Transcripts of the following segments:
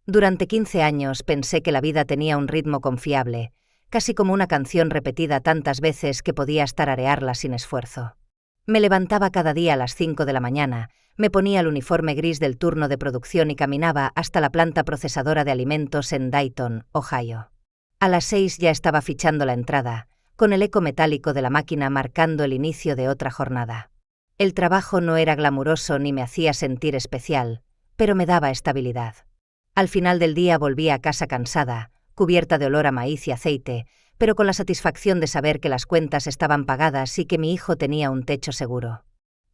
Durante 15 años pensé que la vida tenía un ritmo confiable, casi como una canción repetida tantas veces que podías tararearla sin esfuerzo. Me levantaba cada día a las 5 de la mañana, me ponía el uniforme gris del turno de producción y caminaba hasta la planta procesadora de alimentos en Dayton, Ohio. A las 6 ya estaba fichando la entrada, con el eco metálico de la máquina marcando el inicio de otra jornada. El trabajo no era glamuroso ni me hacía sentir especial, pero me daba estabilidad. Al final del día volvía a casa cansada, cubierta de olor a maíz y aceite, pero con la satisfacción de saber que las cuentas estaban pagadas y que mi hijo tenía un techo seguro.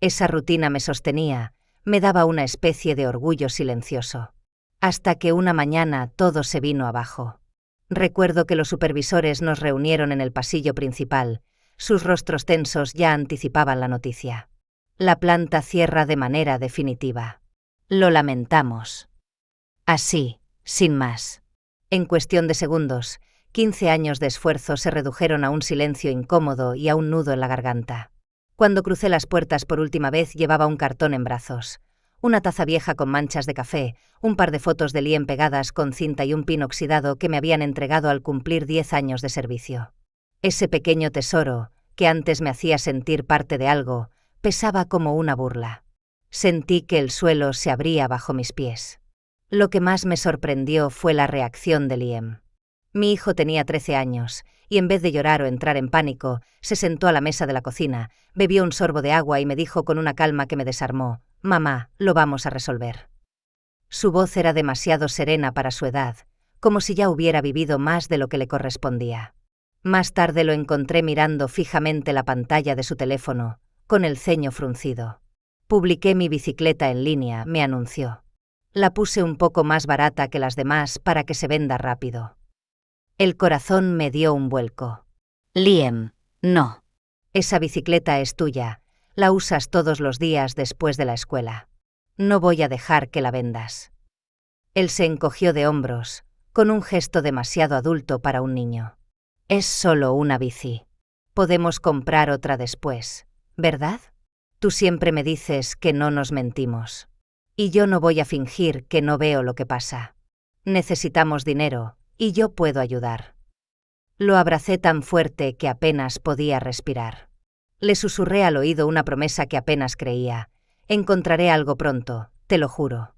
Esa rutina me sostenía, me daba una especie de orgullo silencioso. Hasta que una mañana todo se vino abajo. Recuerdo que los supervisores nos reunieron en el pasillo principal, sus rostros tensos ya anticipaban la noticia. La planta cierra de manera definitiva. Lo lamentamos. Así, sin más. En cuestión de segundos, 15 años de esfuerzo se redujeron a un silencio incómodo y a un nudo en la garganta. Cuando crucé las puertas por última vez llevaba un cartón en brazos, una taza vieja con manchas de café, un par de fotos de Liam pegadas con cinta y un pin oxidado que me habían entregado al cumplir 10 años de servicio. Ese pequeño tesoro, que antes me hacía sentir parte de algo, pesaba como una burla. Sentí que el suelo se abría bajo mis pies. Lo que más me sorprendió fue la reacción de Liam. Mi hijo tenía 13 años, y en vez de llorar o entrar en pánico, se sentó a la mesa de la cocina, bebió un sorbo de agua y me dijo con una calma que me desarmó: «Mamá, lo vamos a resolver». Su voz era demasiado serena para su edad, como si ya hubiera vivido más de lo que le correspondía. Más tarde lo encontré mirando fijamente la pantalla de su teléfono, con el ceño fruncido. «Publiqué mi bicicleta en línea», me anunció. «La puse un poco más barata que las demás para que se venda rápido». El corazón me dio un vuelco. «Liam, no. Esa bicicleta es tuya, la usas todos los días después de la escuela. No voy a dejar que la vendas». Él se encogió de hombros, con un gesto demasiado adulto para un niño. «Es solo una bici. Podemos comprar otra después, ¿verdad? Tú siempre me dices que no nos mentimos. Y yo no voy a fingir que no veo lo que pasa. Necesitamos dinero, y yo puedo ayudar». Lo abracé tan fuerte que apenas podía respirar. Le susurré al oído una promesa que apenas creía: «Encontraré algo pronto, te lo juro».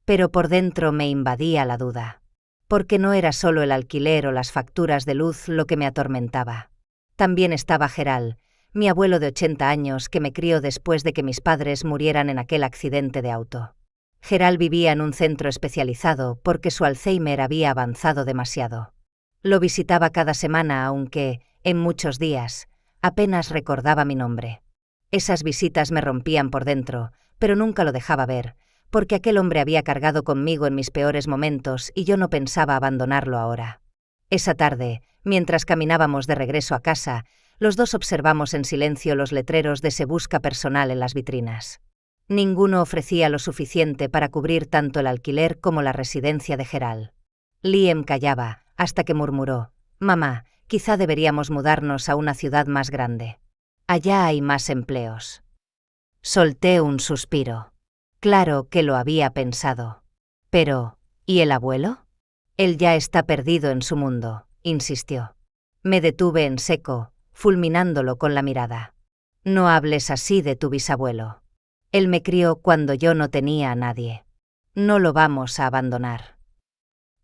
Pero por dentro me invadía la duda. Porque no era solo el alquiler o las facturas de luz lo que me atormentaba. También estaba Gerald, mi abuelo de 80 años que me crió después de que mis padres murieran en aquel accidente de auto. Gerald vivía en un centro especializado porque su Alzheimer había avanzado demasiado. Lo visitaba cada semana aunque, en muchos días, apenas recordaba mi nombre. Esas visitas me rompían por dentro, pero nunca lo dejaba ver, porque aquel hombre había cargado conmigo en mis peores momentos y yo no pensaba abandonarlo ahora. Esa tarde, mientras caminábamos de regreso a casa, los dos observamos en silencio los letreros de «Se busca personal» en las vitrinas. Ninguno ofrecía lo suficiente para cubrir tanto el alquiler como la residencia de Gerald. Liam callaba, hasta que murmuró: «Mamá, quizá deberíamos mudarnos a una ciudad más grande. Allá hay más empleos». Solté un suspiro. Claro que lo había pensado. Pero, ¿y el abuelo? Él ya está perdido en su mundo, insistió. Me detuve en seco, fulminándolo con la mirada. No hables así de tu bisabuelo. Él me crió cuando yo no tenía a nadie. No lo vamos a abandonar.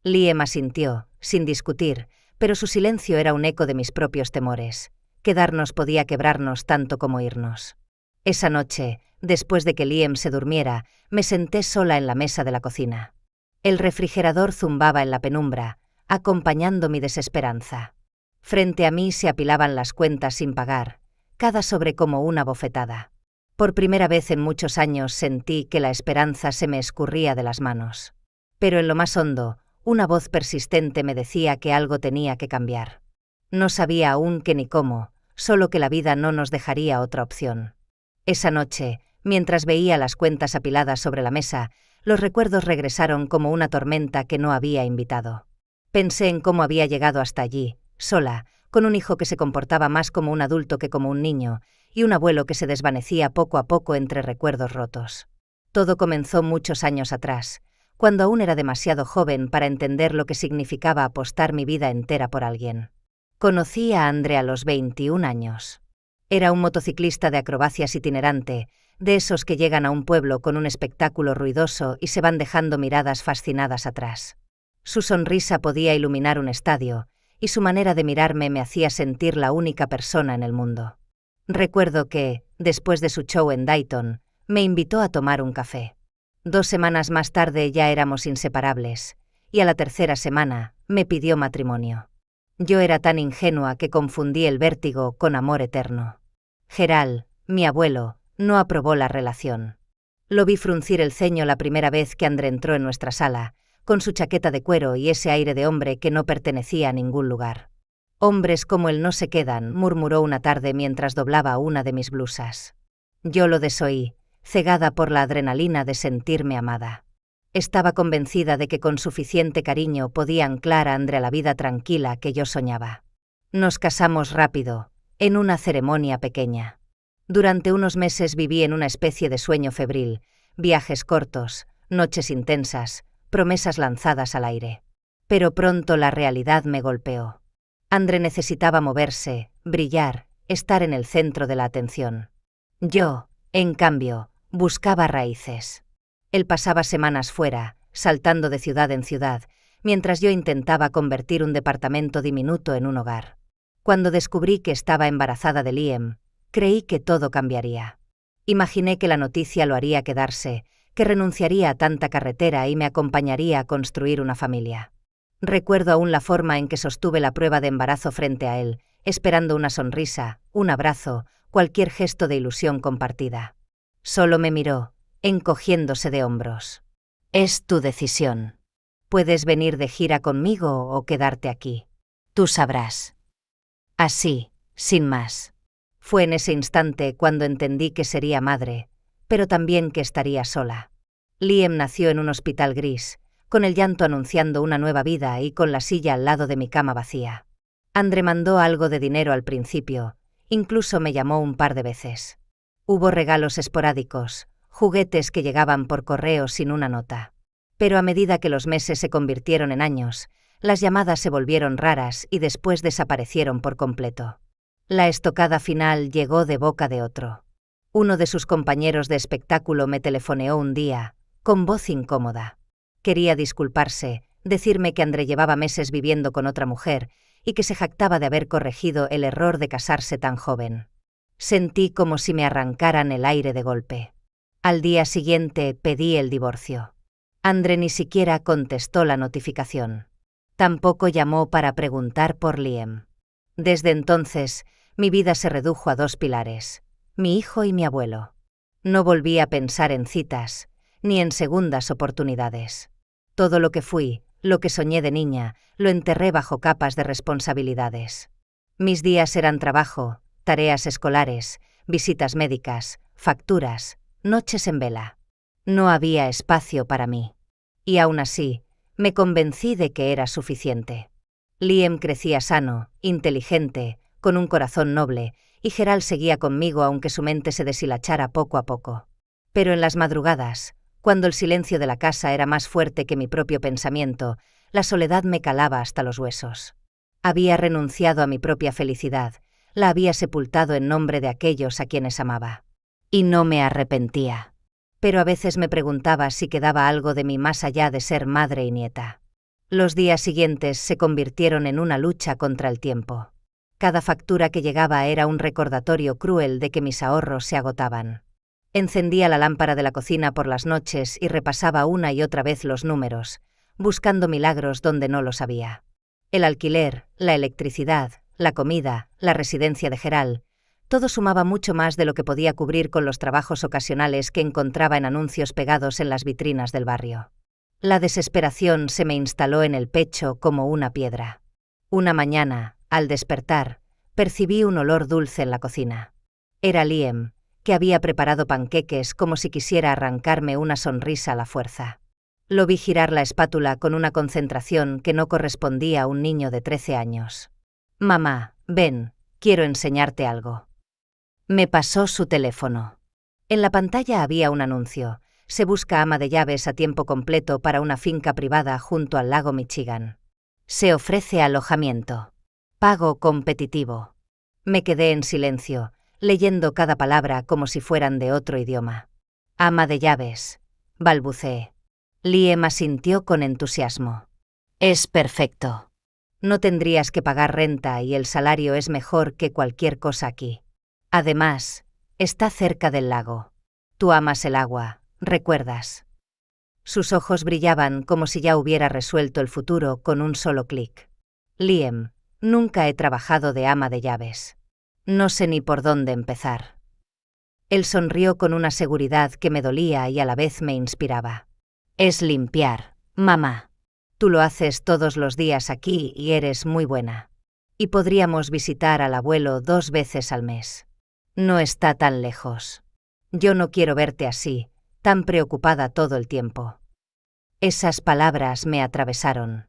Liam asintió, sin discutir, pero su silencio era un eco de mis propios temores. Quedarnos podía quebrarnos tanto como irnos. Esa noche, después de que Liam se durmiera, me senté sola en la mesa de la cocina. El refrigerador zumbaba en la penumbra, acompañando mi desesperanza. Frente a mí se apilaban las cuentas sin pagar, cada sobre como una bofetada. Por primera vez en muchos años sentí que la esperanza se me escurría de las manos. Pero en lo más hondo, una voz persistente me decía que algo tenía que cambiar. No sabía aún qué ni cómo, solo que la vida no nos dejaría otra opción. Esa noche, mientras veía las cuentas apiladas sobre la mesa, los recuerdos regresaron como una tormenta que no había invitado. Pensé en cómo había llegado hasta allí, sola, con un hijo que se comportaba más como un adulto que como un niño, y un abuelo que se desvanecía poco a poco entre recuerdos rotos. Todo comenzó muchos años atrás, cuando aún era demasiado joven para entender lo que significaba apostar mi vida entera por alguien. Conocí a Andre a los 21 años. Era un motociclista de acrobacias itinerante, de esos que llegan a un pueblo con un espectáculo ruidoso y se van dejando miradas fascinadas atrás. Su sonrisa podía iluminar un estadio, y su manera de mirarme me hacía sentir la única persona en el mundo. Recuerdo que, después de su show en Dayton, me invitó a tomar un café. 2 semanas más tarde ya éramos inseparables, y a la tercera semana me pidió matrimonio. Yo era tan ingenua que confundí el vértigo con amor eterno. Gerald, mi abuelo, no aprobó la relación. Lo vi fruncir el ceño la primera vez que Andre entró en nuestra sala, con su chaqueta de cuero y ese aire de hombre que no pertenecía a ningún lugar. «Hombres como él no se quedan», murmuró una tarde mientras doblaba una de mis blusas. Yo lo desoí, cegada por la adrenalina de sentirme amada. Estaba convencida de que con suficiente cariño podía anclar a Andre a la vida tranquila que yo soñaba. Nos casamos rápido, en una ceremonia pequeña. Durante unos meses viví en una especie de sueño febril, viajes cortos, noches intensas, promesas lanzadas al aire. Pero pronto la realidad me golpeó. Andre necesitaba moverse, brillar, estar en el centro de la atención. Yo, en cambio, buscaba raíces. Él pasaba semanas fuera, saltando de ciudad en ciudad, mientras yo intentaba convertir un departamento diminuto en un hogar. Cuando descubrí que estaba embarazada de Liam, creí que todo cambiaría. Imaginé que la noticia lo haría quedarse, que renunciaría a tanta carretera y me acompañaría a construir una familia. Recuerdo aún la forma en que sostuve la prueba de embarazo frente a él, esperando una sonrisa, un abrazo, cualquier gesto de ilusión compartida. Solo me miró, encogiéndose de hombros. «Es tu decisión. Puedes venir de gira conmigo o quedarte aquí. Tú sabrás». Así, sin más. Fue en ese instante cuando entendí que sería madre, pero también que estaría sola. Liam nació en un hospital gris, con el llanto anunciando una nueva vida y con la silla al lado de mi cama vacía. Andre mandó algo de dinero al principio, incluso me llamó un par de veces. Hubo regalos esporádicos, juguetes que llegaban por correo sin una nota. Pero a medida que los meses se convirtieron en años, las llamadas se volvieron raras y después desaparecieron por completo. La estocada final llegó de boca de otro. Uno de sus compañeros de espectáculo me telefoneó un día, con voz incómoda. Quería disculparse, decirme que Andre llevaba meses viviendo con otra mujer y que se jactaba de haber corregido el error de casarse tan joven. Sentí como si me arrancaran el aire de golpe. Al día siguiente pedí el divorcio. Andre ni siquiera contestó la notificación. Tampoco llamó para preguntar por Liam. Desde entonces, mi vida se redujo a 2 pilares, mi hijo y mi abuelo. No volví a pensar en citas, ni en segundas oportunidades. Todo lo que fui, lo que soñé de niña, lo enterré bajo capas de responsabilidades. Mis días eran trabajo, tareas escolares, visitas médicas, facturas, noches en vela. No había espacio para mí. Y aún así, me convencí de que era suficiente. Liam crecía sano, inteligente, con un corazón noble, y Gerald seguía conmigo aunque su mente se deshilachara poco a poco. Pero en las madrugadas, cuando el silencio de la casa era más fuerte que mi propio pensamiento, la soledad me calaba hasta los huesos. Había renunciado a mi propia felicidad, la había sepultado en nombre de aquellos a quienes amaba. Y no me arrepentía. Pero a veces me preguntaba si quedaba algo de mí más allá de ser madre y nieta. Los días siguientes se convirtieron en una lucha contra el tiempo. Cada factura que llegaba era un recordatorio cruel de que mis ahorros se agotaban. Encendía la lámpara de la cocina por las noches y repasaba una y otra vez los números, buscando milagros donde no los había. El alquiler, la electricidad, la comida, la residencia de Gerald, todo sumaba mucho más de lo que podía cubrir con los trabajos ocasionales que encontraba en anuncios pegados en las vitrinas del barrio. La desesperación se me instaló en el pecho como una piedra. Una mañana, al despertar, percibí un olor dulce en la cocina. Era Liam, que había preparado panqueques como si quisiera arrancarme una sonrisa a la fuerza. Lo vi girar la espátula con una concentración que no correspondía a un niño de 13 años. «Mamá, ven, quiero enseñarte algo». Me pasó su teléfono. En la pantalla había un anuncio: Se busca ama de llaves a tiempo completo para una finca privada junto al lago Michigan. Se ofrece alojamiento. Pago competitivo. Me quedé en silencio, leyendo cada palabra como si fueran de otro idioma. Ama de llaves, balbuceé. Liam asintió con entusiasmo. Es perfecto. No tendrías que pagar renta y el salario es mejor que cualquier cosa aquí. Además, está cerca del lago. Tú amas el agua, ¿recuerdas? Sus ojos brillaban como si ya hubiera resuelto el futuro con un solo clic. Liam, nunca he trabajado de ama de llaves. No sé ni por dónde empezar. Él sonrió con una seguridad que me dolía y a la vez me inspiraba. Es limpiar, mamá. Tú lo haces todos los días aquí y eres muy buena. Y podríamos visitar al abuelo 2 veces al mes. No está tan lejos. Yo no quiero verte así, tan preocupada todo el tiempo. Esas palabras me atravesaron.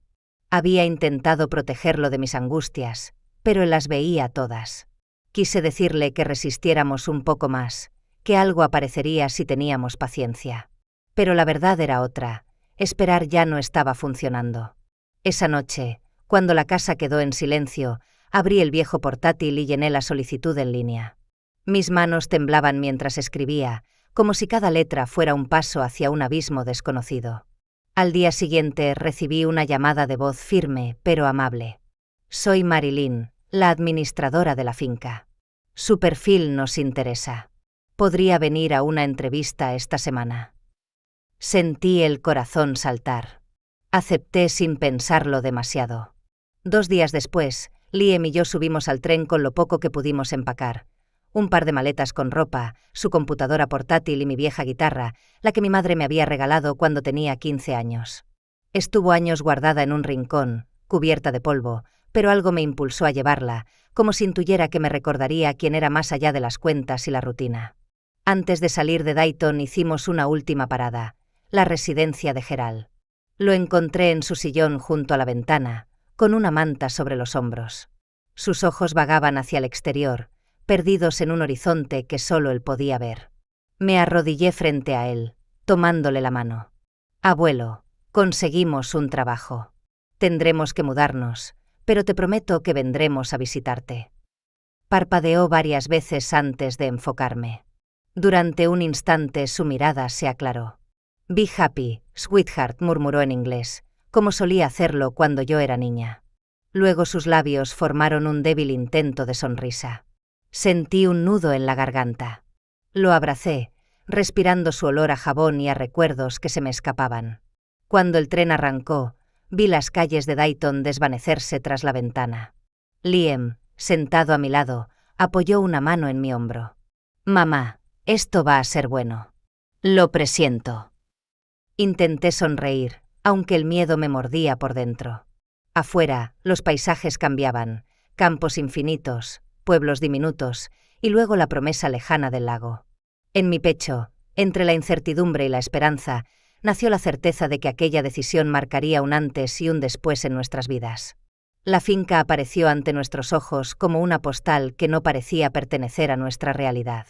Había intentado protegerlo de mis angustias, pero él las veía todas. Quise decirle que resistiéramos un poco más, que algo aparecería si teníamos paciencia. Pero la verdad era otra, esperar ya no estaba funcionando. Esa noche, cuando la casa quedó en silencio, abrí el viejo portátil y llené la solicitud en línea. Mis manos temblaban mientras escribía, como si cada letra fuera un paso hacia un abismo desconocido. Al día siguiente recibí una llamada de voz firme pero amable. Soy Marilyn, la administradora de la finca. Su perfil nos interesa. Podría venir a una entrevista esta semana. Sentí el corazón saltar. Acepté sin pensarlo demasiado. 2 días después, Liam y yo subimos al tren con lo poco que pudimos empacar. Un par de maletas con ropa, su computadora portátil y mi vieja guitarra, la que mi madre me había regalado cuando tenía 15 años. Estuvo años guardada en un rincón, cubierta de polvo, pero algo me impulsó a llevarla, como si intuyera que me recordaría quién era más allá de las cuentas y la rutina. Antes de salir de Dayton hicimos una última parada, la residencia de Gerald. Lo encontré en su sillón junto a la ventana, con una manta sobre los hombros. Sus ojos vagaban hacia el exterior, perdidos en un horizonte que solo él podía ver. Me arrodillé frente a él, tomándole la mano. Abuelo, conseguimos un trabajo. Tendremos que mudarnos, pero te prometo que vendremos a visitarte. Parpadeó varias veces antes de enfocarme. Durante un instante su mirada se aclaró. Be happy, sweetheart, murmuró en inglés, como solía hacerlo cuando yo era niña. Luego sus labios formaron un débil intento de sonrisa. Sentí un nudo en la garganta. Lo abracé, respirando su olor a jabón y a recuerdos que se me escapaban. Cuando el tren arrancó, vi las calles de Dayton desvanecerse tras la ventana. Liam, sentado a mi lado, apoyó una mano en mi hombro. Mamá, esto va a ser bueno. Lo presiento. Intenté sonreír, aunque el miedo me mordía por dentro. Afuera, los paisajes cambiaban, campos infinitos, pueblos diminutos, y luego la promesa lejana del lago. En mi pecho, entre la incertidumbre y la esperanza, nació la certeza de que aquella decisión marcaría un antes y un después en nuestras vidas. La finca apareció ante nuestros ojos como una postal que no parecía pertenecer a nuestra realidad.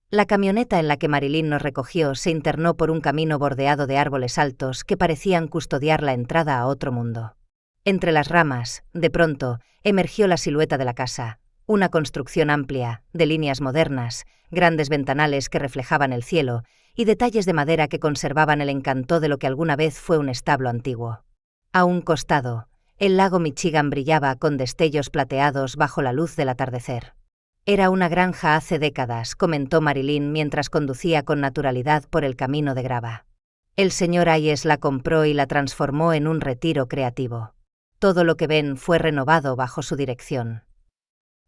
La camioneta en la que Marilyn nos recogió se internó por un camino bordeado de árboles altos que parecían custodiar la entrada a otro mundo. Entre las ramas, de pronto, emergió la silueta de la casa, una construcción amplia, de líneas modernas, grandes ventanales que reflejaban el cielo y detalles de madera que conservaban el encanto de lo que alguna vez fue un establo antiguo. A un costado, el lago Michigan brillaba con destellos plateados bajo la luz del atardecer. Era una granja hace décadas, comentó Marilyn mientras conducía con naturalidad por el camino de grava. El señor Hayes la compró y la transformó en un retiro creativo. Todo lo que ven fue renovado bajo su dirección.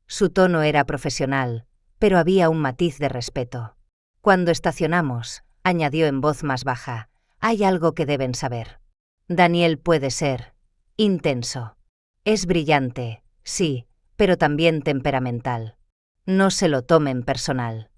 Su tono era profesional, pero había un matiz de respeto. Cuando estacionamos, añadió en voz más baja, hay algo que deben saber. Daniel puede ser intenso. Es brillante, sí, pero también temperamental. No se lo tomen personal.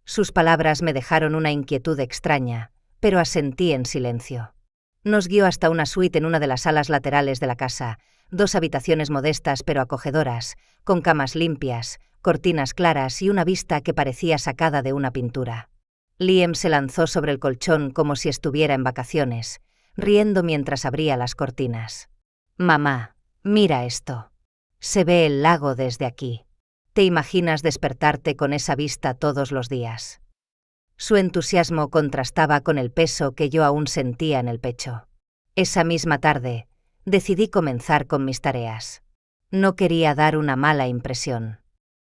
Sus palabras me dejaron una inquietud extraña, pero asentí en silencio. Nos guió hasta una suite en una de las salas laterales de la casa, 2 habitaciones modestas pero acogedoras, con camas limpias, cortinas claras y una vista que parecía sacada de una pintura. Liam se lanzó sobre el colchón como si estuviera en vacaciones, riendo mientras abría las cortinas. «Mamá, mira esto. Se ve el lago desde aquí. ¿Te imaginas despertarte con esa vista todos los días?» Su entusiasmo contrastaba con el peso que yo aún sentía en el pecho. Esa misma tarde, decidí comenzar con mis tareas. No quería dar una mala impresión.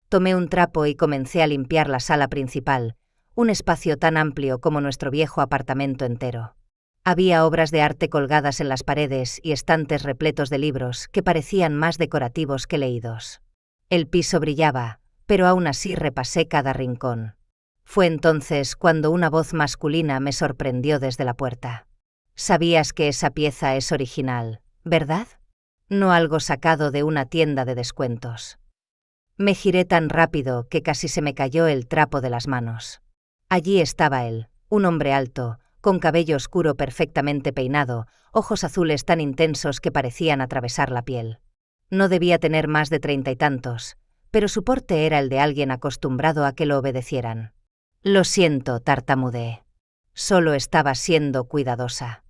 Tomé un trapo y comencé a limpiar la sala principal, un espacio tan amplio como nuestro viejo apartamento entero. Había obras de arte colgadas en las paredes y estantes repletos de libros que parecían más decorativos que leídos. El piso brillaba, pero aún así repasé cada rincón. Fue entonces cuando una voz masculina me sorprendió desde la puerta. «Sabías que esa pieza es original, ¿verdad? No algo sacado de una tienda de descuentos». Me giré tan rápido que casi se me cayó el trapo de las manos. Allí estaba él, un hombre alto, con cabello oscuro perfectamente peinado, ojos azules tan intensos que parecían atravesar la piel. No debía tener más de 30 y tantos, pero su porte era el de alguien acostumbrado a que lo obedecieran. «Lo siento», tartamudeé. «Solo estaba siendo cuidadosa».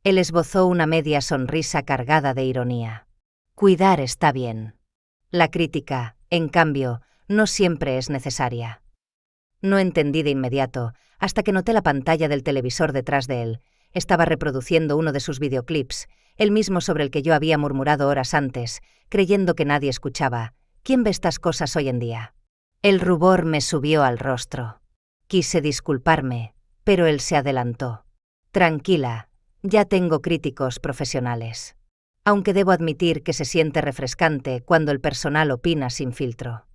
Él esbozó una media sonrisa cargada de ironía. «Cuidar está bien. La crítica, en cambio, no siempre es necesaria». No entendí de inmediato, hasta que noté la pantalla del televisor detrás de él. Estaba reproduciendo uno de sus videoclips, el mismo sobre el que yo había murmurado horas antes, creyendo que nadie escuchaba. ¿Quién ve estas cosas hoy en día? El rubor me subió al rostro. Quise disculparme, pero él se adelantó. «Tranquila, ya tengo críticos profesionales. Aunque debo admitir que se siente refrescante cuando el personal opina sin filtro».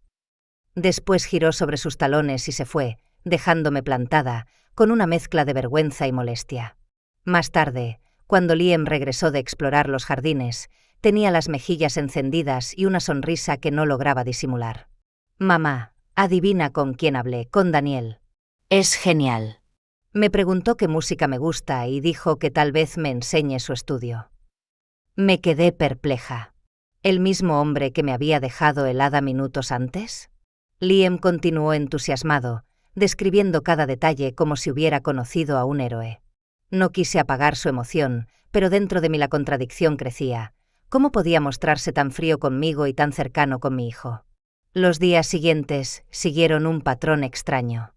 Después giró sobre sus talones y se fue, dejándome plantada, con una mezcla de vergüenza y molestia. Más tarde, cuando Liam regresó de explorar los jardines, tenía las mejillas encendidas y una sonrisa que no lograba disimular. «Mamá, adivina con quién hablé», «Con Daniel». «Es genial». Me preguntó qué música me gusta y dijo que tal vez me enseñe su estudio. Me quedé perpleja. ¿El mismo hombre que me había dejado helada minutos antes? Liam continuó entusiasmado, describiendo cada detalle como si hubiera conocido a un héroe. No quise apagar su emoción, pero dentro de mí la contradicción crecía. ¿Cómo podía mostrarse tan frío conmigo y tan cercano con mi hijo? Los días siguientes siguieron un patrón extraño.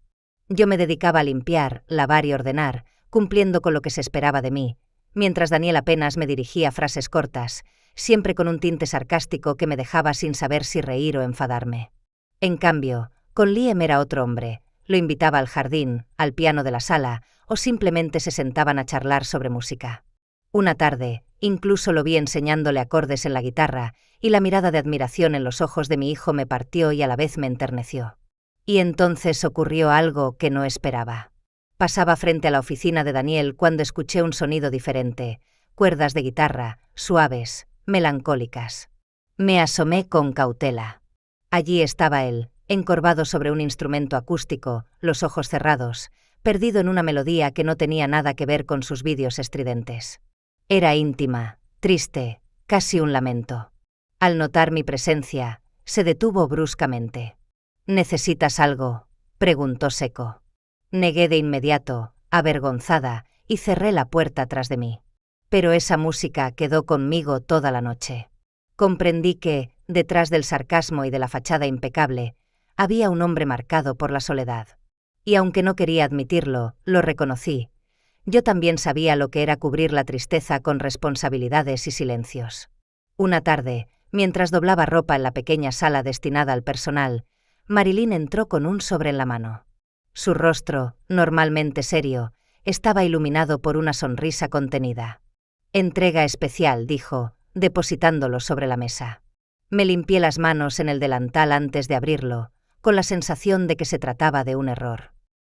Yo me dedicaba a limpiar, lavar y ordenar, cumpliendo con lo que se esperaba de mí, mientras Daniel apenas me dirigía frases cortas, siempre con un tinte sarcástico que me dejaba sin saber si reír o enfadarme. En cambio, con Liam era otro hombre. Lo invitaba al jardín, al piano de la sala, o simplemente se sentaban a charlar sobre música. Una tarde, incluso lo vi enseñándole acordes en la guitarra, y la mirada de admiración en los ojos de mi hijo me partió y a la vez me enterneció. Y entonces ocurrió algo que no esperaba. Pasaba frente a la oficina de Daniel cuando escuché un sonido diferente, cuerdas de guitarra, suaves, melancólicas. Me asomé con cautela. Allí estaba él, encorvado sobre un instrumento acústico, los ojos cerrados, perdido en una melodía que no tenía nada que ver con sus vídeos estridentes. Era íntima, triste, casi un lamento. Al notar mi presencia, se detuvo bruscamente. «¿Necesitas algo?», preguntó seco. Negué de inmediato, avergonzada, y cerré la puerta tras de mí. Pero esa música quedó conmigo toda la noche. Comprendí que, detrás del sarcasmo y de la fachada impecable, había un hombre marcado por la soledad. Y aunque no quería admitirlo, lo reconocí. Yo también sabía lo que era cubrir la tristeza con responsabilidades y silencios. Una tarde, mientras doblaba ropa en la pequeña sala destinada al personal, Marilyn entró con un sobre en la mano. Su rostro, normalmente serio, estaba iluminado por una sonrisa contenida. «Entrega especial», dijo, depositándolo sobre la mesa. Me limpié las manos en el delantal antes de abrirlo, con la sensación de que se trataba de un error.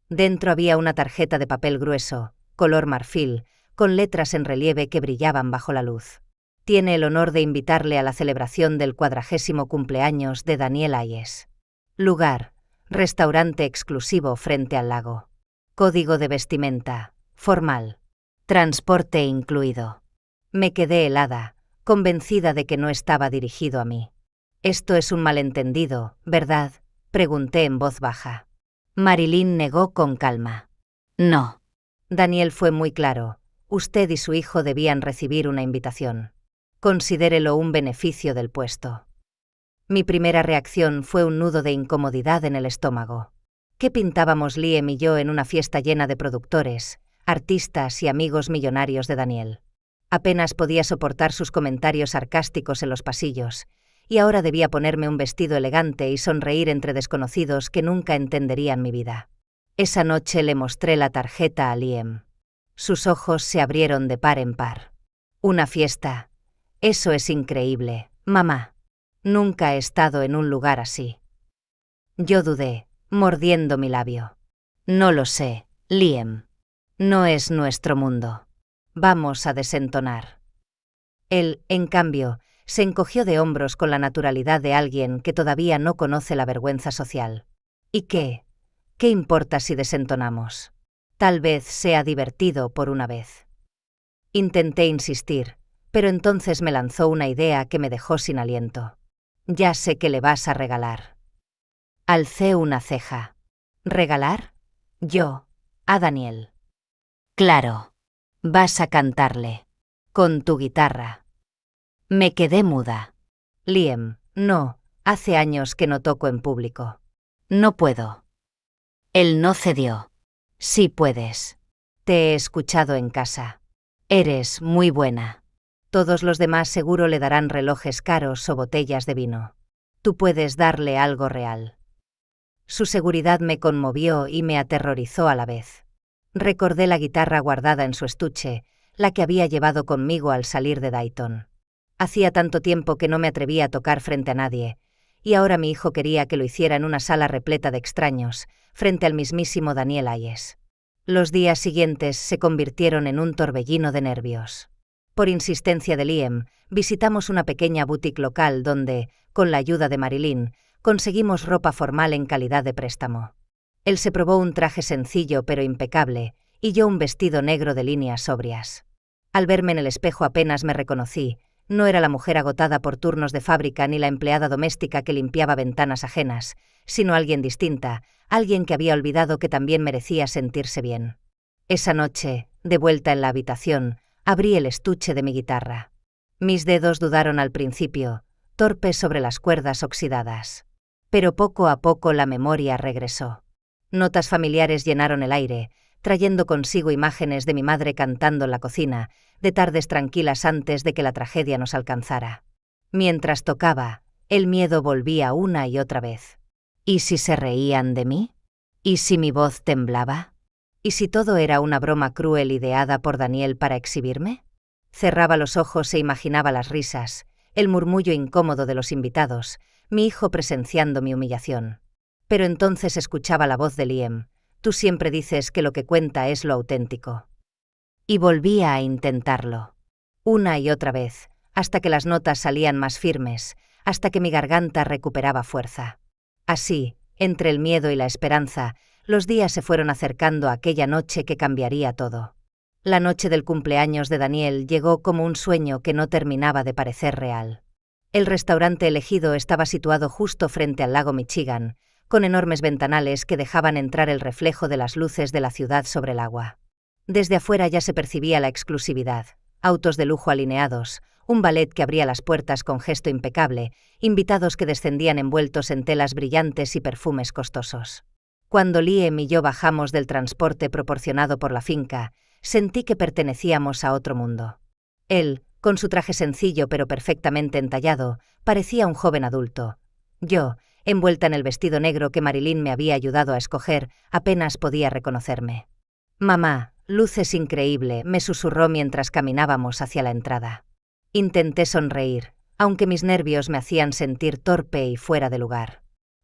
Dentro había una tarjeta de papel grueso, color marfil, con letras en relieve que brillaban bajo la luz. «Tiene el honor de invitarle a la celebración del 40º cumpleaños de Daniel Hayes. Lugar: restaurante exclusivo frente al lago. Código de vestimenta: formal. Transporte incluido». Me quedé helada, convencida de que no estaba dirigido a mí. «Esto es un malentendido, ¿verdad?», pregunté en voz baja. Marilyn negó con calma. No. Daniel fue muy claro. Usted y su hijo debían recibir una invitación. Considérelo un beneficio del puesto. Mi primera reacción fue un nudo de incomodidad en el estómago. ¿Qué pintábamos Liam y yo en una fiesta llena de productores, artistas y amigos millonarios de Daniel? Apenas podía soportar sus comentarios sarcásticos en los pasillos, y ahora debía ponerme un vestido elegante y sonreír entre desconocidos que nunca entenderían mi vida. Esa noche le mostré la tarjeta a Liam. Sus ojos se abrieron de par en par. Una fiesta. Eso es increíble, mamá. Nunca he estado en un lugar así. Yo dudé, mordiendo mi labio. No lo sé, Liam. No es nuestro mundo. Vamos a desentonar. Él, en cambio, se encogió de hombros con la naturalidad de alguien que todavía no conoce la vergüenza social. ¿Y qué? ¿Qué importa si desentonamos? Tal vez sea divertido por una vez. Intenté insistir, pero entonces me lanzó una idea que me dejó sin aliento. Ya sé que le vas a regalar. Alcé una ceja. ¿Regalar? Yo, a Daniel. Claro. Vas a cantarle. Con tu guitarra. Me quedé muda. Liam, no, hace años que no toco en público. No puedo. Él no cedió. Sí puedes. Te he escuchado en casa. Eres muy buena. Todos los demás seguro le darán relojes caros o botellas de vino. Tú puedes darle algo real. Su seguridad me conmovió y me aterrorizó a la vez. Recordé la guitarra guardada en su estuche, la que había llevado conmigo al salir de Dayton. Hacía tanto tiempo que no me atrevía a tocar frente a nadie, y ahora mi hijo quería que lo hiciera en una sala repleta de extraños, frente al mismísimo Daniel Hayes. Los días siguientes se convirtieron en un torbellino de nervios. Por insistencia de Liam, visitamos una pequeña boutique local donde, con la ayuda de Marilyn, conseguimos ropa formal en calidad de préstamo. Él se probó un traje sencillo pero impecable, y yo un vestido negro de líneas sobrias. Al verme en el espejo apenas me reconocí. No era la mujer agotada por turnos de fábrica ni la empleada doméstica que limpiaba ventanas ajenas, sino alguien distinta, alguien que había olvidado que también merecía sentirse bien. Esa noche, de vuelta en la habitación, abrí el estuche de mi guitarra. Mis dedos dudaron al principio, torpes sobre las cuerdas oxidadas. Pero poco a poco la memoria regresó. Notas familiares llenaron el aire, trayendo consigo imágenes de mi madre cantando en la cocina, de tardes tranquilas antes de que la tragedia nos alcanzara. Mientras tocaba, el miedo volvía una y otra vez. ¿Y si se reían de mí? ¿Y si mi voz temblaba? ¿Y si todo era una broma cruel ideada por Daniel para exhibirme? Cerraba los ojos e imaginaba las risas, el murmullo incómodo de los invitados, mi hijo presenciando mi humillación. Pero entonces escuchaba la voz de Liam. Tú siempre dices que lo que cuenta es lo auténtico. Y volvía a intentarlo. Una y otra vez, hasta que las notas salían más firmes, hasta que mi garganta recuperaba fuerza. Así, entre el miedo y la esperanza, los días se fueron acercando a aquella noche que cambiaría todo. La noche del cumpleaños de Daniel llegó como un sueño que no terminaba de parecer real. El restaurante elegido estaba situado justo frente al lago Michigan, con enormes ventanales que dejaban entrar el reflejo de las luces de la ciudad sobre el agua. Desde afuera ya se percibía la exclusividad, autos de lujo alineados, un ballet que abría las puertas con gesto impecable, invitados que descendían envueltos en telas brillantes y perfumes costosos. Cuando Liam y yo bajamos del transporte proporcionado por la finca, sentí que pertenecíamos a otro mundo. Él, con su traje sencillo pero perfectamente entallado, parecía un joven adulto. Yo, envuelta en el vestido negro que Marilyn me había ayudado a escoger, apenas podía reconocerme. «Mamá, luces increíble», me susurró mientras caminábamos hacia la entrada. Intenté sonreír, aunque mis nervios me hacían sentir torpe y fuera de lugar.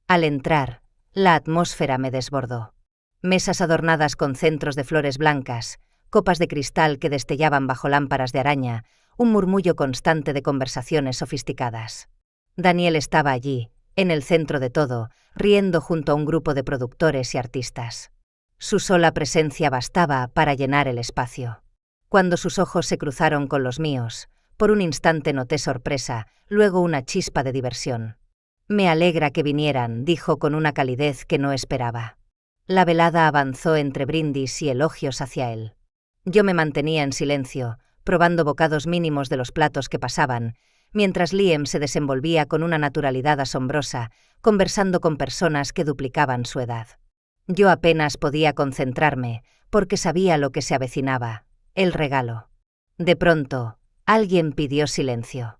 Al entrar, la atmósfera me desbordó. Mesas adornadas con centros de flores blancas, copas de cristal que destellaban bajo lámparas de araña, un murmullo constante de conversaciones sofisticadas. Daniel estaba allí, en el centro de todo, riendo junto a un grupo de productores y artistas. Su sola presencia bastaba para llenar el espacio. Cuando sus ojos se cruzaron con los míos, por un instante noté sorpresa, luego una chispa de diversión. «Me alegra que vinieran», dijo con una calidez que no esperaba. La velada avanzó entre brindis y elogios hacia él. Yo me mantenía en silencio, probando bocados mínimos de los platos que pasaban, mientras Liam se desenvolvía con una naturalidad asombrosa, conversando con personas que duplicaban su edad. Yo apenas podía concentrarme, porque sabía lo que se avecinaba, el regalo. De pronto, alguien pidió silencio.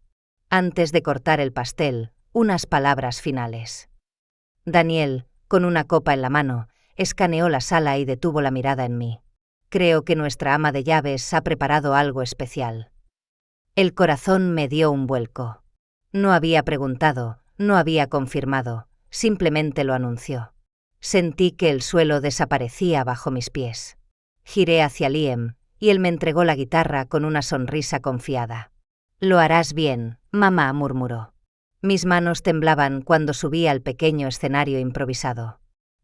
Antes de cortar el pastel, unas palabras finales. Daniel, con una copa en la mano, escaneó la sala y detuvo la mirada en mí. Creo que nuestra ama de llaves ha preparado algo especial. El corazón me dio un vuelco. No había preguntado, no había confirmado, simplemente lo anunció. Sentí que el suelo desaparecía bajo mis pies. Giré hacia Liam, y él me entregó la guitarra con una sonrisa confiada. «Lo harás bien», mamá murmuró. Mis manos temblaban cuando subí al pequeño escenario improvisado.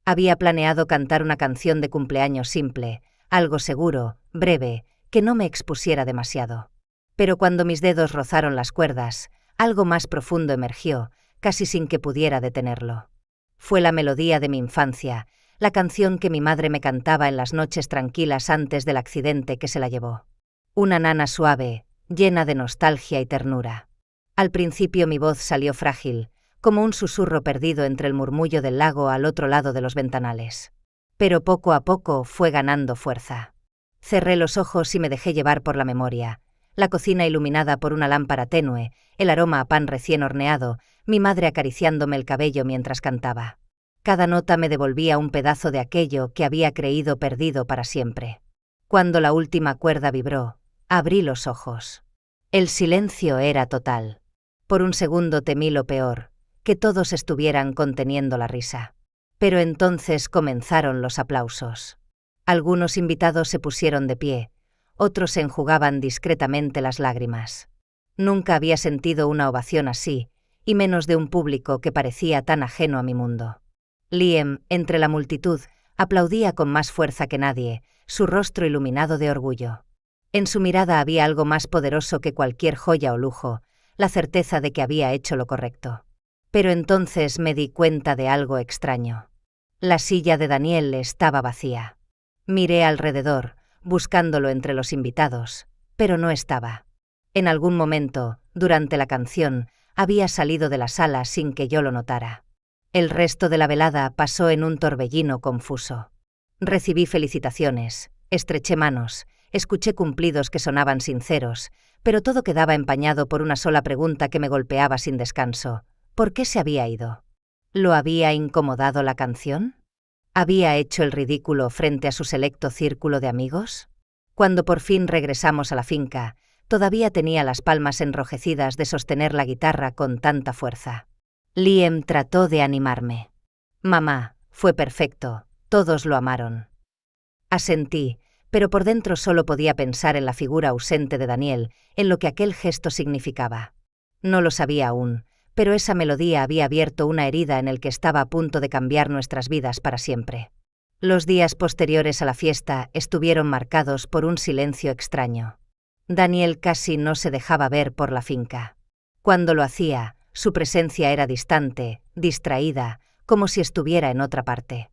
Había planeado cantar una canción de cumpleaños simple, algo seguro, breve, que no me expusiera demasiado. Pero cuando mis dedos rozaron las cuerdas, algo más profundo emergió, casi sin que pudiera detenerlo. Fue la melodía de mi infancia, la canción que mi madre me cantaba en las noches tranquilas antes del accidente que se la llevó. Una nana suave, llena de nostalgia y ternura. Al principio mi voz salió frágil, como un susurro perdido entre el murmullo del lago al otro lado de los ventanales. Pero poco a poco fue ganando fuerza. Cerré los ojos y me dejé llevar por la memoria. La cocina iluminada por una lámpara tenue, el aroma a pan recién horneado, mi madre acariciándome el cabello mientras cantaba. Cada nota me devolvía un pedazo de aquello que había creído perdido para siempre. Cuando la última cuerda vibró, abrí los ojos. El silencio era total. Por un segundo temí lo peor, que todos estuvieran conteniendo la risa. Pero entonces comenzaron los aplausos. Algunos invitados se pusieron de pie, otros se enjugaban discretamente las lágrimas. Nunca había sentido una ovación así, y menos de un público que parecía tan ajeno a mi mundo. Liam, entre la multitud, aplaudía con más fuerza que nadie, su rostro iluminado de orgullo. En su mirada había algo más poderoso que cualquier joya o lujo, la certeza de que había hecho lo correcto. Pero entonces me di cuenta de algo extraño. La silla de Daniel estaba vacía. Miré alrededor, buscándolo entre los invitados, pero no estaba. En algún momento, durante la canción, había salido de la sala sin que yo lo notara. El resto de la velada pasó en un torbellino confuso. Recibí felicitaciones, estreché manos, escuché cumplidos que sonaban sinceros, pero todo quedaba empañado por una sola pregunta que me golpeaba sin descanso. ¿Por qué se había ido? ¿Lo había incomodado la canción? ¿Había hecho el ridículo frente a su selecto círculo de amigos? Cuando por fin regresamos a la finca, todavía tenía las palmas enrojecidas de sostener la guitarra con tanta fuerza. Liam trató de animarme. «Mamá, fue perfecto, todos lo amaron». Asentí, pero por dentro solo podía pensar en la figura ausente de Daniel, en lo que aquel gesto significaba. No lo sabía aún, pero esa melodía había abierto una herida en el que estaba a punto de cambiar nuestras vidas para siempre. Los días posteriores a la fiesta estuvieron marcados por un silencio extraño. Daniel casi no se dejaba ver por la finca. Cuando lo hacía, su presencia era distante, distraída, como si estuviera en otra parte.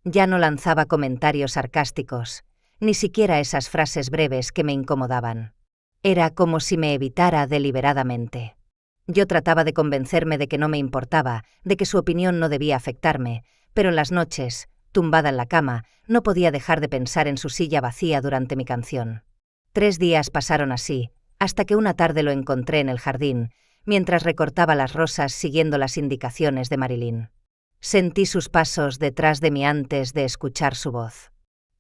Ya no lanzaba comentarios sarcásticos, ni siquiera esas frases breves que me incomodaban. Era como si me evitara deliberadamente. Yo trataba de convencerme de que no me importaba, de que su opinión no debía afectarme, pero en las noches, tumbada en la cama, no podía dejar de pensar en su silla vacía durante mi canción. 3 días pasaron así, hasta que una tarde lo encontré en el jardín, mientras recortaba las rosas siguiendo las indicaciones de Marilyn. Sentí sus pasos detrás de mí antes de escuchar su voz.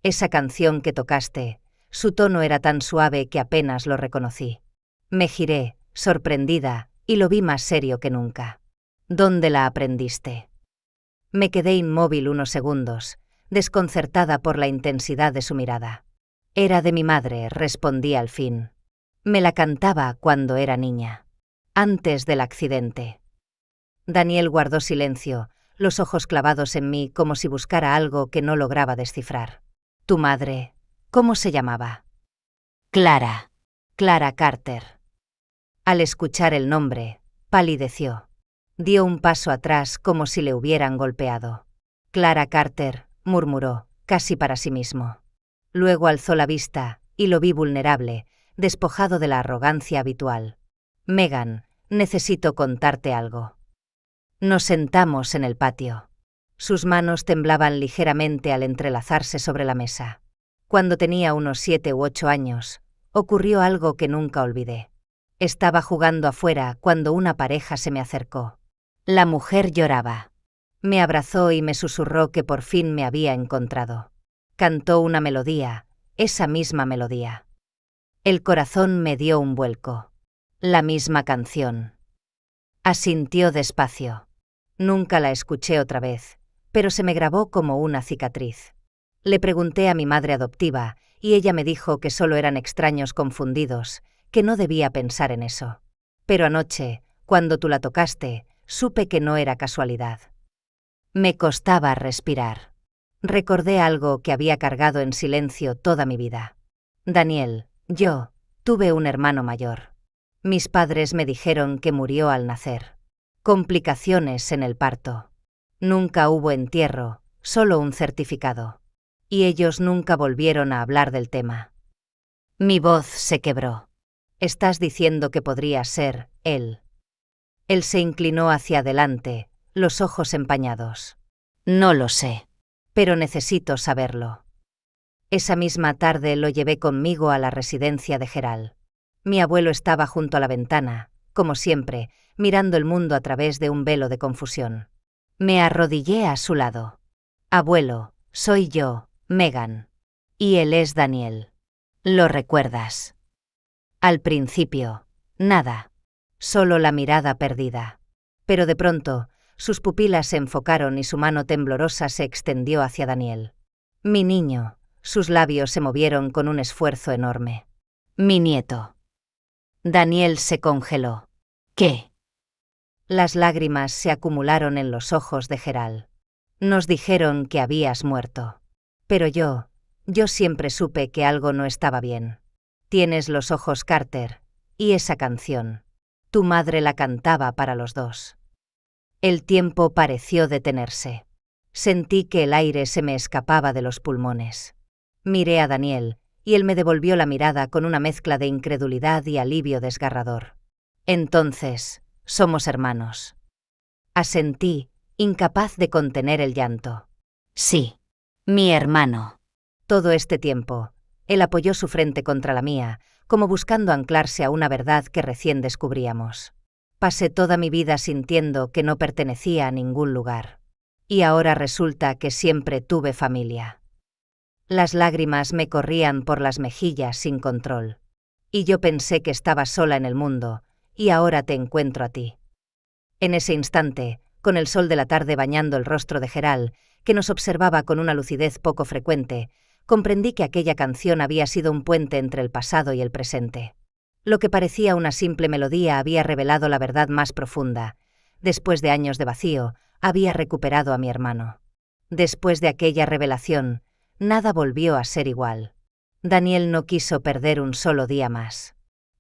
«Esa canción que tocaste», su tono era tan suave que apenas lo reconocí. Me giré, sorprendida, y lo vi más serio que nunca. «¿Dónde la aprendiste?» Me quedé inmóvil unos segundos, desconcertada por la intensidad de su mirada. «Era de mi madre», respondí al fin. «Me la cantaba cuando era niña. Antes del accidente». Daniel guardó silencio, los ojos clavados en mí como si buscara algo que no lograba descifrar. «¿Tu madre? ¿Cómo se llamaba?» «Clara. Clara Carter». Al escuchar el nombre, palideció. Dio un paso atrás como si le hubieran golpeado. «Clara Carter, murmuró, casi para sí mismo. Luego alzó la vista, y lo vi vulnerable, despojado de la arrogancia habitual. Megan, necesito contarte algo. Nos sentamos en el patio. Sus manos temblaban ligeramente al entrelazarse sobre la mesa. Cuando tenía unos 7 u 8 años, ocurrió algo que nunca olvidé. Estaba jugando afuera cuando una pareja se me acercó. La mujer lloraba. Me abrazó y me susurró que por fin me había encontrado. Cantó una melodía, esa misma melodía. El corazón me dio un vuelco. La misma canción. Asintió despacio. Nunca la escuché otra vez, pero se me grabó como una cicatriz. Le pregunté a mi madre adoptiva, y ella me dijo que solo eran extraños confundidos, que no debía pensar en eso. Pero anoche, cuando tú la tocaste, supe que no era casualidad. Me costaba respirar. Recordé algo que había cargado en silencio toda mi vida. Daniel, yo, tuve un hermano mayor. Mis padres me dijeron que murió al nacer. Complicaciones en el parto. Nunca hubo entierro, solo un certificado. Y ellos nunca volvieron a hablar del tema. Mi voz se quebró. Estás diciendo que podría ser él. Él se inclinó hacia adelante, los ojos empañados. No lo sé, pero necesito saberlo. Esa misma tarde lo llevé conmigo a la residencia de Gerald. Mi abuelo estaba junto a la ventana, como siempre, mirando el mundo a través de un velo de confusión. Me arrodillé a su lado. Abuelo, soy yo, Megan. Y él es Daniel. ¿Lo recuerdas? Al principio, nada. Solo la mirada perdida. Pero de pronto, sus pupilas se enfocaron y su mano temblorosa se extendió hacia Daniel. Mi niño, sus labios se movieron con un esfuerzo enorme. Mi nieto. Daniel se congeló. ¿Qué? Las lágrimas se acumularon en los ojos de Gerald. Nos dijeron que habías muerto. Pero yo siempre supe que algo no estaba bien. Tienes los ojos Carter, y esa canción. Tu madre la cantaba para los dos. El tiempo pareció detenerse. Sentí que el aire se me escapaba de los pulmones. Miré a Daniel, y él me devolvió la mirada con una mezcla de incredulidad y alivio desgarrador. Entonces, somos hermanos. Asentí, incapaz de contener el llanto. Sí, mi hermano. Todo este tiempo, él apoyó su frente contra la mía, como buscando anclarse a una verdad que recién descubríamos. Pasé toda mi vida sintiendo que no pertenecía a ningún lugar. Y ahora resulta que siempre tuve familia. Las lágrimas me corrían por las mejillas sin control. Y yo pensé que estaba sola en el mundo, y ahora te encuentro a ti. En ese instante, con el sol de la tarde bañando el rostro de Gerald, que nos observaba con una lucidez poco frecuente, comprendí que aquella canción había sido un puente entre el pasado y el presente. Lo que parecía una simple melodía había revelado la verdad más profunda. Después de años de vacío, había recuperado a mi hermano. Después de aquella revelación, nada volvió a ser igual. Daniel no quiso perder un solo día más.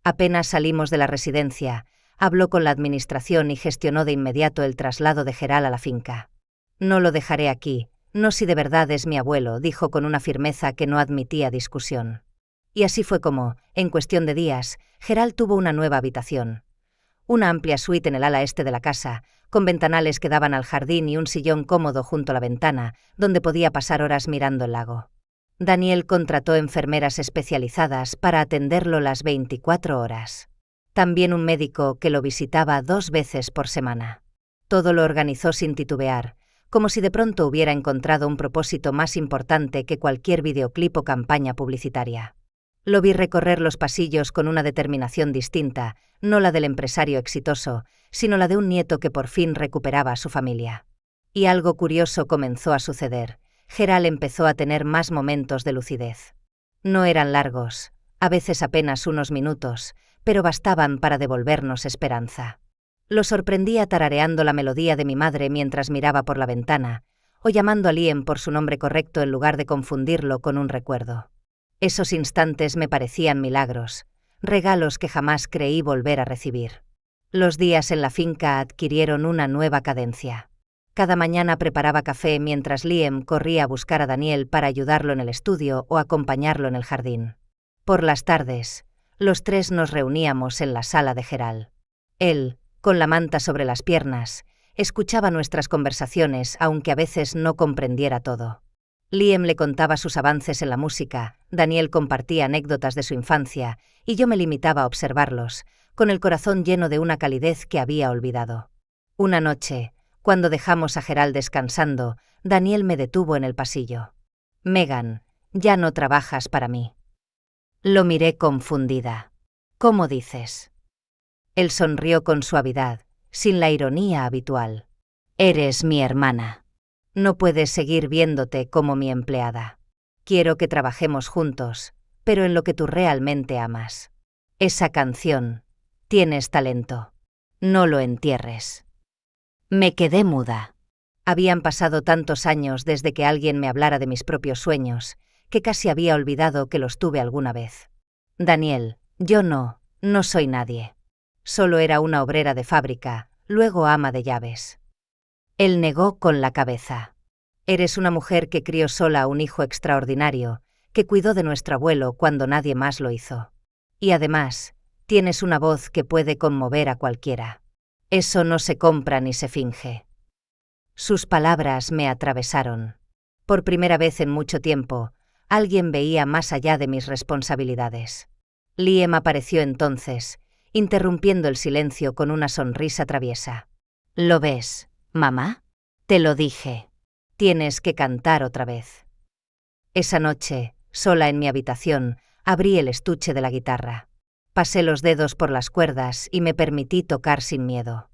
Apenas salimos de la residencia, habló con la administración y gestionó de inmediato el traslado de Gerald a la finca. No lo dejaré aquí, no si de verdad es mi abuelo, dijo con una firmeza que no admitía discusión. Y así fue como, en cuestión de días, Gerald tuvo una nueva habitación. Una amplia suite en el ala este de la casa, con ventanales que daban al jardín y un sillón cómodo junto a la ventana, donde podía pasar horas mirando el lago. Daniel contrató enfermeras especializadas para atenderlo las 24 horas. También un médico que lo visitaba 2 veces por semana. Todo lo organizó sin titubear, como si de pronto hubiera encontrado un propósito más importante que cualquier videoclip o campaña publicitaria. Lo vi recorrer los pasillos con una determinación distinta, no la del empresario exitoso, sino la de un nieto que por fin recuperaba a su familia. Y algo curioso comenzó a suceder. Gerald empezó a tener más momentos de lucidez. No eran largos, a veces apenas unos minutos, pero bastaban para devolvernos esperanza. Lo sorprendía tarareando la melodía de mi madre mientras miraba por la ventana, o llamando a Liam por su nombre correcto en lugar de confundirlo con un recuerdo. Esos instantes me parecían milagros, regalos que jamás creí volver a recibir. Los días en la finca adquirieron una nueva cadencia. Cada mañana preparaba café mientras Liam corría a buscar a Daniel para ayudarlo en el estudio o acompañarlo en el jardín. Por las tardes, los tres nos reuníamos en la sala de Gerald. Él, con la manta sobre las piernas, escuchaba nuestras conversaciones aunque a veces no comprendiera todo. Liam le contaba sus avances en la música, Daniel compartía anécdotas de su infancia y yo me limitaba a observarlos, con el corazón lleno de una calidez que había olvidado. Una noche, cuando dejamos a Gerald descansando, Daniel me detuvo en el pasillo. «Megan, ya no trabajas para mí». Lo miré confundida. «¿Cómo dices?» Él sonrió con suavidad, sin la ironía habitual. «Eres mi hermana. No puedes seguir viéndote como mi empleada. Quiero que trabajemos juntos, pero en lo que tú realmente amas. Esa canción. Tienes talento. No lo entierres». Me quedé muda. Habían pasado tantos años desde que alguien me hablara de mis propios sueños, que casi había olvidado que los tuve alguna vez. «Daniel, yo no soy nadie. Solo era una obrera de fábrica, luego ama de llaves». Él negó con la cabeza. «Eres una mujer que crió sola a un hijo extraordinario, que cuidó de nuestro abuelo cuando nadie más lo hizo. Y además, tienes una voz que puede conmover a cualquiera. Eso no se compra ni se finge». Sus palabras me atravesaron. Por primera vez en mucho tiempo, alguien veía más allá de mis responsabilidades. Liam apareció entonces, interrumpiendo el silencio con una sonrisa traviesa. «¿Lo ves, mamá? Te lo dije. Tienes que cantar otra vez». Esa noche, sola en mi habitación, abrí el estuche de la guitarra. Pasé los dedos por las cuerdas y me permití tocar sin miedo.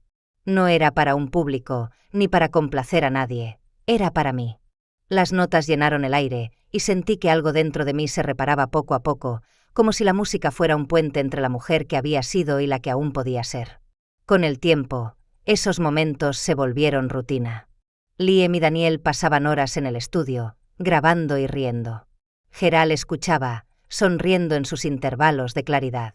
No era para un público, ni para complacer a nadie, era para mí. Las notas llenaron el aire y sentí que algo dentro de mí se reparaba poco a poco, como si la música fuera un puente entre la mujer que había sido y la que aún podía ser. Con el tiempo, esos momentos se volvieron rutina. Liam y Daniel pasaban horas en el estudio, grabando y riendo. Gerald escuchaba, sonriendo en sus intervalos de claridad.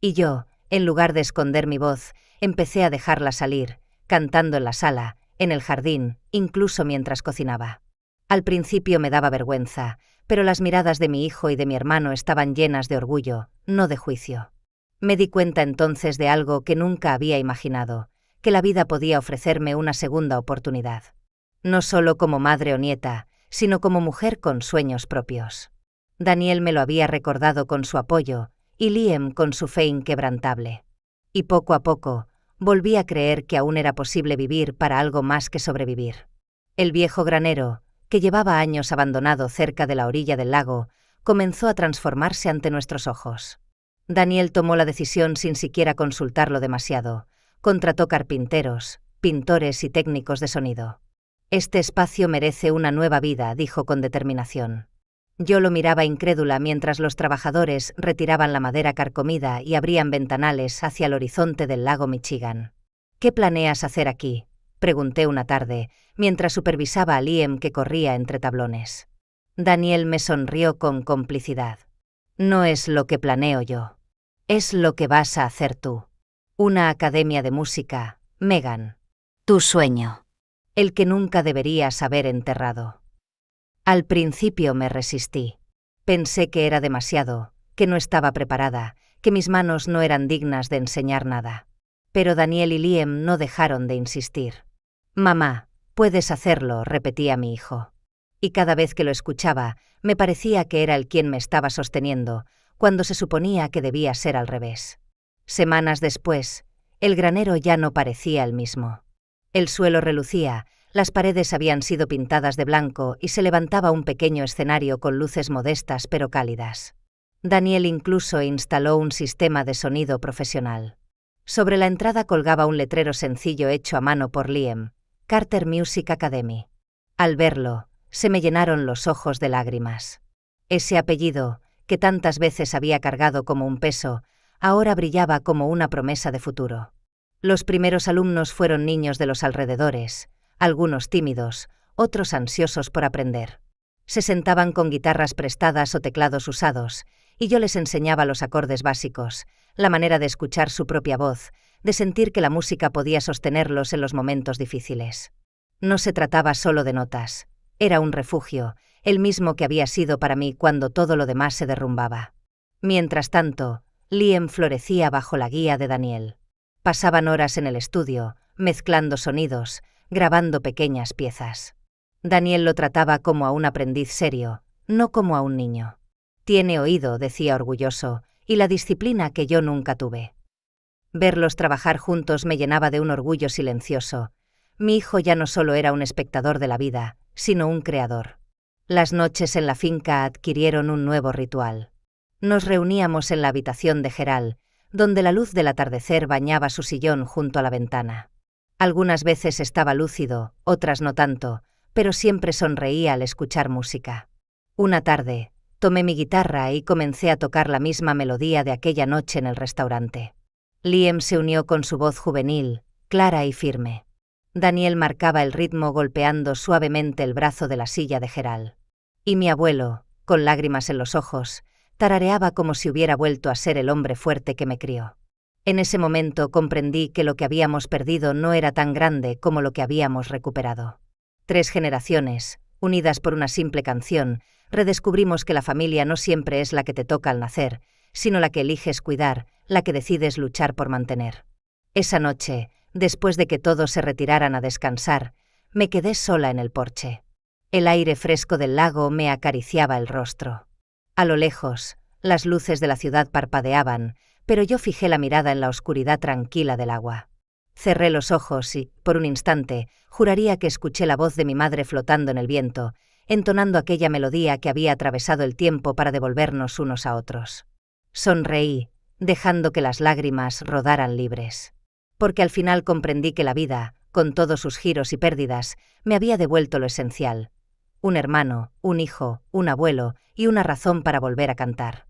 Y yo, en lugar de esconder mi voz, empecé a dejarla salir, cantando en la sala, en el jardín, incluso mientras cocinaba. Al principio me daba vergüenza, pero las miradas de mi hijo y de mi hermano estaban llenas de orgullo, no de juicio. Me di cuenta entonces de algo que nunca había imaginado, que la vida podía ofrecerme una segunda oportunidad. No solo como madre o nieta, sino como mujer con sueños propios. Daniel me lo había recordado con su apoyo, y Liam con su fe inquebrantable. Y poco a poco, volví a creer que aún era posible vivir para algo más que sobrevivir. El viejo granero, que llevaba años abandonado cerca de la orilla del lago, comenzó a transformarse ante nuestros ojos. Daniel tomó la decisión sin siquiera consultarlo demasiado. Contrató carpinteros, pintores y técnicos de sonido. «Este espacio merece una nueva vida», dijo con determinación. Yo lo miraba incrédula mientras los trabajadores retiraban la madera carcomida y abrían ventanales hacia el horizonte del lago Michigan. «¿Qué planeas hacer aquí?», pregunté una tarde, mientras supervisaba a Liam que corría entre tablones. Daniel me sonrió con complicidad. «No es lo que planeo yo. Es lo que vas a hacer tú. Una academia de música, Megan. Tu sueño. El que nunca deberías haber enterrado». Al principio me resistí. Pensé que era demasiado, que no estaba preparada, que mis manos no eran dignas de enseñar nada. Pero Daniel y Liam no dejaron de insistir. «Mamá, puedes hacerlo», repetía mi hijo. Y cada vez que lo escuchaba, me parecía que era él quien me estaba sosteniendo, cuando se suponía que debía ser al revés. Semanas después, el granero ya no parecía el mismo. El suelo relucía, las paredes habían sido pintadas de blanco y se levantaba un pequeño escenario con luces modestas pero cálidas. Daniel incluso instaló un sistema de sonido profesional. Sobre la entrada colgaba un letrero sencillo hecho a mano por Liam: Carter Music Academy. Al verlo, se me llenaron los ojos de lágrimas. Ese apellido, que tantas veces había cargado como un peso, ahora brillaba como una promesa de futuro. Los primeros alumnos fueron niños de los alrededores, algunos tímidos, otros ansiosos por aprender. Se sentaban con guitarras prestadas o teclados usados, y yo les enseñaba los acordes básicos, la manera de escuchar su propia voz, de sentir que la música podía sostenerlos en los momentos difíciles. No se trataba solo de notas. Era un refugio, el mismo que había sido para mí cuando todo lo demás se derrumbaba. Mientras tanto, Liam florecía bajo la guía de Daniel. Pasaban horas en el estudio, mezclando sonidos, grabando pequeñas piezas. Daniel lo trataba como a un aprendiz serio, no como a un niño. Tiene oído, decía orgulloso, y la disciplina que yo nunca tuve. Verlos trabajar juntos me llenaba de un orgullo silencioso. Mi hijo ya no solo era un espectador de la vida, sino un creador. Las noches en la finca adquirieron un nuevo ritual. Nos reuníamos en la habitación de Gerald, donde la luz del atardecer bañaba su sillón junto a la ventana. Algunas veces estaba lúcido, otras no tanto, pero siempre sonreía al escuchar música. Una tarde, tomé mi guitarra y comencé a tocar la misma melodía de aquella noche en el restaurante. Liam se unió con su voz juvenil, clara y firme. Daniel marcaba el ritmo golpeando suavemente el brazo de la silla de Gerald. Y mi abuelo, con lágrimas en los ojos, tarareaba como si hubiera vuelto a ser el hombre fuerte que me crió. En ese momento comprendí que lo que habíamos perdido no era tan grande como lo que habíamos recuperado. 3 generaciones, unidas por una simple canción, redescubrimos que la familia no siempre es la que te toca al nacer, sino la que eliges cuidar, la que decides luchar por mantener. Esa noche, después de que todos se retiraran a descansar, me quedé sola en el porche. El aire fresco del lago me acariciaba el rostro. A lo lejos, las luces de la ciudad parpadeaban, pero yo fijé la mirada en la oscuridad tranquila del agua. Cerré los ojos y, por un instante, juraría que escuché la voz de mi madre flotando en el viento, entonando aquella melodía que había atravesado el tiempo para devolvernos unos a otros. Sonreí, dejando que las lágrimas rodaran libres. Porque al final comprendí que la vida, con todos sus giros y pérdidas, me había devuelto lo esencial: un hermano, un hijo, un abuelo y una razón para volver a cantar.